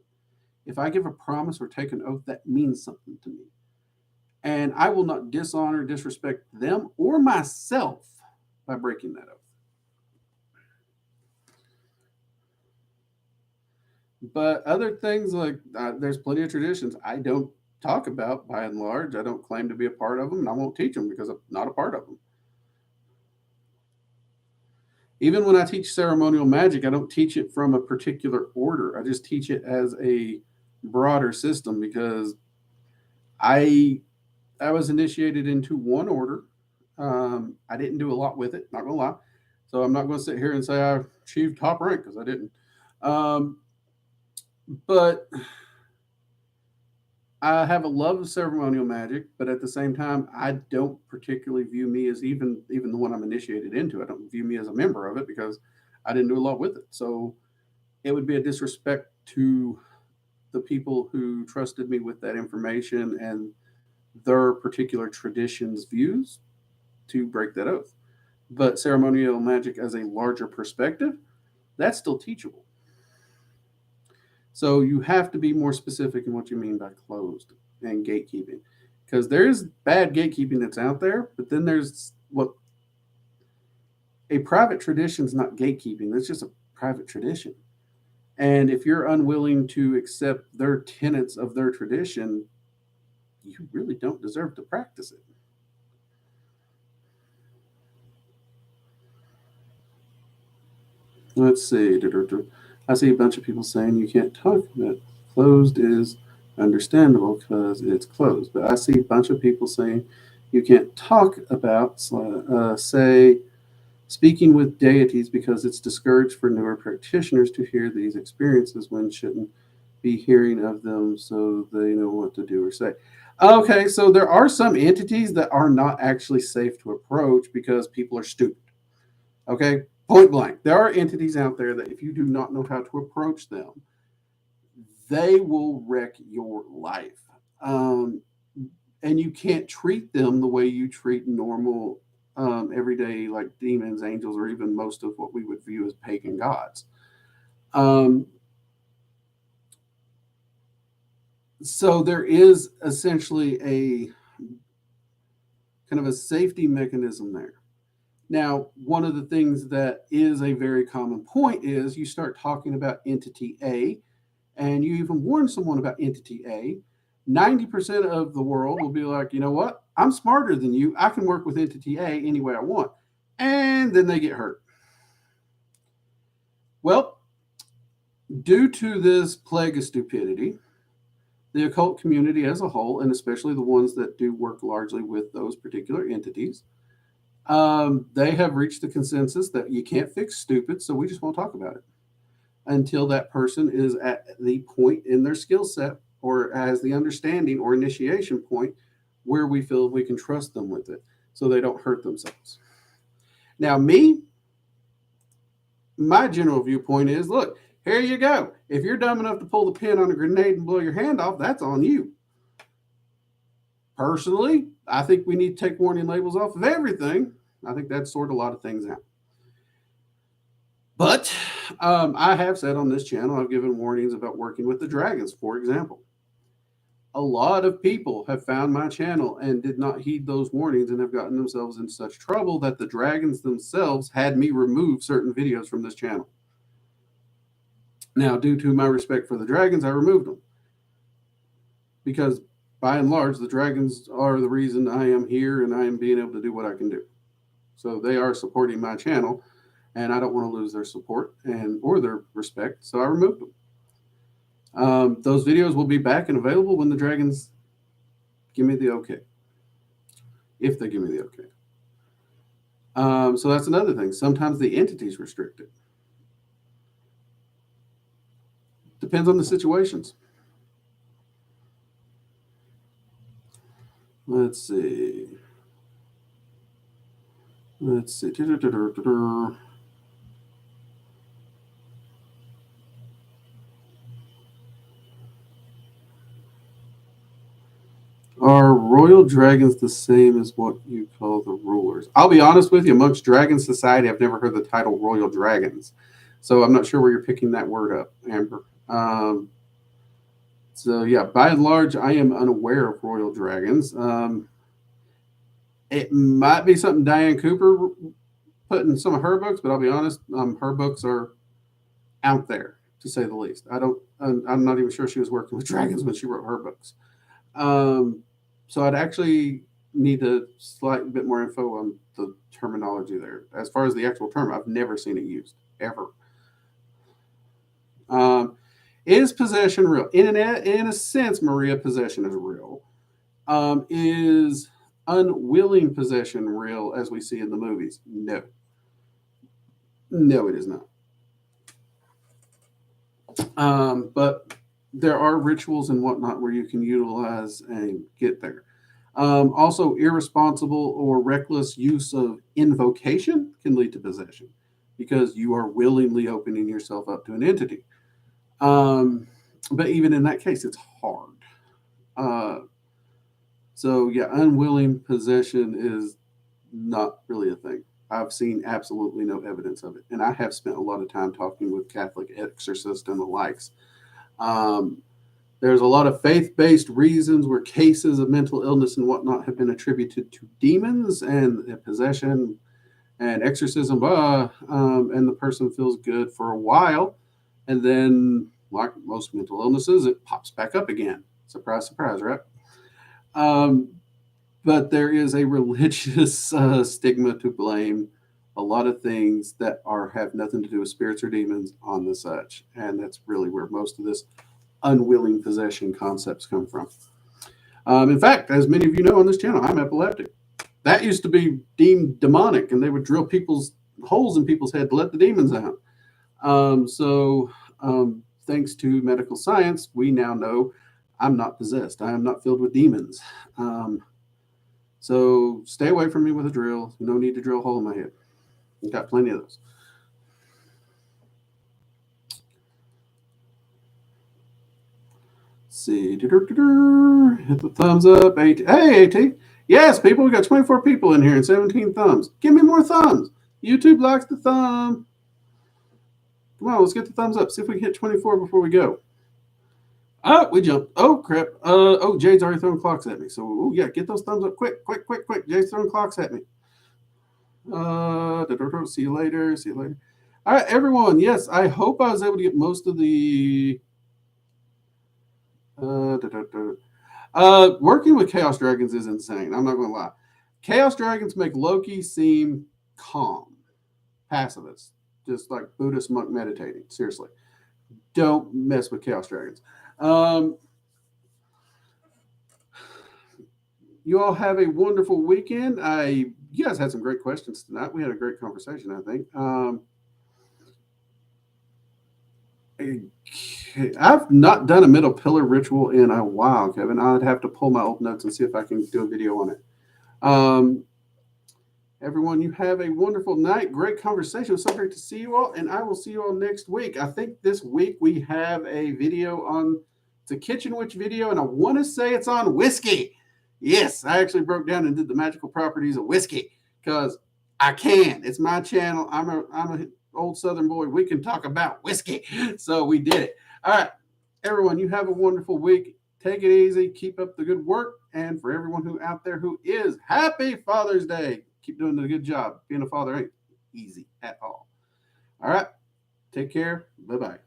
If I give a promise or take an oath, that means something to me. And I will not dishonor, disrespect them or myself by breaking that oath. But other things like there's plenty of traditions I don't talk about by and large. I don't claim to be a part of them, and I won't teach them because I'm not a part of them. Even when I teach ceremonial magic, I don't teach it from a particular order. I just teach it as a broader system because I I was initiated into one order. I didn't do a lot with it, not gonna lie. So I'm not going to sit here and say I achieved top rank because I didn't. Um, but I have a love of ceremonial magic, but at the same time, I don't particularly view me as even the one I'm initiated into. I don't view me as a member of it because I didn't do a lot with it. So it would be a disrespect to the people who trusted me with that information and their particular traditions views to break that oath. But ceremonial magic as a larger perspective, that's still teachable. So you have to be more specific in what you mean by closed and gatekeeping. Because there's bad gatekeeping that's out there, but then there's what a private tradition is not gatekeeping, that's just a private tradition. And if you're unwilling to accept their tenets of their tradition, you really don't deserve to practice it. Let's see. I see a bunch of people saying you can't talk about closed is understandable because it's closed. But I see a bunch of people saying you can't talk about, say, speaking with deities because it's discouraged for newer practitioners to hear these experiences when shouldn't be hearing of them so they know what to do or say. Okay, so there are some entities that are not actually safe to approach because people are stupid. Okay, point blank. There are entities out there that if you do not know how to approach them, they will wreck your life. Um, and you can't treat them the way you treat normal, everyday, like demons, angels, or even most of what we would view as pagan gods. Um, so there is essentially a kind of a safety mechanism there. Now, one of the things that is a very common point is you start talking about entity A, and you even warn someone about entity A. 90% of the world will be like, you know what? I'm smarter than you. I can work with entity A any way I want. And then they get hurt. Well, due to this plague of stupidity, the occult community as a whole, and especially the ones that do work largely with those particular entities, they have reached the consensus that you can't fix stupid, so we just won't talk about it until that person is at the point in their skill set or as the understanding or initiation point where we feel we can trust them with it so they don't hurt themselves. Now, my general viewpoint is, look, here you go. If you're dumb enough to pull the pin on a grenade and blow your hand off, that's on you. Personally, I think we need to take warning labels off of everything. I think that sort a lot of things out. But I have said on this channel, I've given warnings about working with the dragons, for example. A lot of people have found my channel and did not heed those warnings and have gotten themselves in such trouble that the dragons themselves had me remove certain videos from this channel. Now, due to my respect for the dragons, I removed them. Because by and large, the dragons are the reason I am here and I am being able to do what I can do. So they are supporting my channel, and I don't want to lose their support or their respect, so I removed them. Those videos will be back and available when the dragons give me the okay. If they give me the okay. So that's another thing. Sometimes the entity's restricted. Depends on the situations. Let's see. Are royal dragons the same as what you call the rulers? I'll be honest with you, amongst Dragon Society, I've never heard the title royal dragons. So I'm not sure where you're picking that word up, Amber. So yeah, by and large, I am unaware of royal dragons. It might be something Diane Cooper put in some of her books, but I'll be honest, her books are out there, to say the least. I'm not even sure she was working with dragons when she wrote her books. So I'd actually need a slight bit more info on the terminology there. As far as the actual term, I've never seen it used, ever. Is possession real? In a sense, Maria, possession is real. Is unwilling possession real as we see in the movies? No. No, it is not. But there are rituals and whatnot where you can utilize and get there. Also, irresponsible or reckless use of invocation can lead to possession because you are willingly opening yourself up to an entity. But even in that case, it's hard. So yeah, unwilling possession is not really a thing. I've seen absolutely no evidence of it. And I have spent a lot of time talking with Catholic exorcists and the likes. There's a lot of faith-based reasons where cases of mental illness and whatnot have been attributed to demons and possession and exorcism, and the person feels good for a while. And then, like most mental illnesses, it pops back up again. Surprise, surprise, right? But there is a religious stigma to blame a lot of things that have nothing to do with spirits or demons on the such. And that's really where most of this unwilling possession concepts come from. In fact, as many of you know on this channel, I'm epileptic. That used to be deemed demonic, and they would drill holes in people's head to let the demons out. Thanks to medical science, we now know I'm not possessed. I am not filled with demons. So stay away from me with a drill. No need to drill a hole in my head. I've got plenty of those. Let's see. Hit the thumbs up. Hey, AT. Yes, people, we got 24 people in here and 17 thumbs. Give me more thumbs. YouTube likes the thumb. Come on, let's get the thumbs up. See if we can hit 24 before we go. Oh, we jumped. Oh, crap. Jade's already throwing clocks at me. So, yeah, get those thumbs up quick. Jade's throwing clocks at me. See you later. See you later. All right, everyone. Yes, I hope I was able to get most of the... working with Chaos Dragons is insane. I'm not going to lie. Chaos Dragons make Loki seem calm, pacifist, just like Buddhist monk meditating. Seriously. Don't mess with Chaos Dragons. You all have a wonderful weekend. You guys had some great questions tonight. We had a great conversation, I think. I've not done a middle pillar ritual in a while, Kevin. I'd have to pull my old notes and see if I can do a video on it. Everyone, you have a wonderful night. Great conversation. It was so great to see you all, and I will see you all next week. I think this week we have a video on the Kitchen Witch video, and I want to say it's on whiskey. Yes, I actually broke down and did the magical properties of whiskey because I can. It's my channel. I'm a old Southern boy. We can talk about whiskey. So we did it. All right, everyone, you have a wonderful week. Take it easy. Keep up the good work. And for everyone who out there who is, happy Father's Day. Keep doing a good job. Being a father ain't easy at all. All right. Take care. Bye-bye.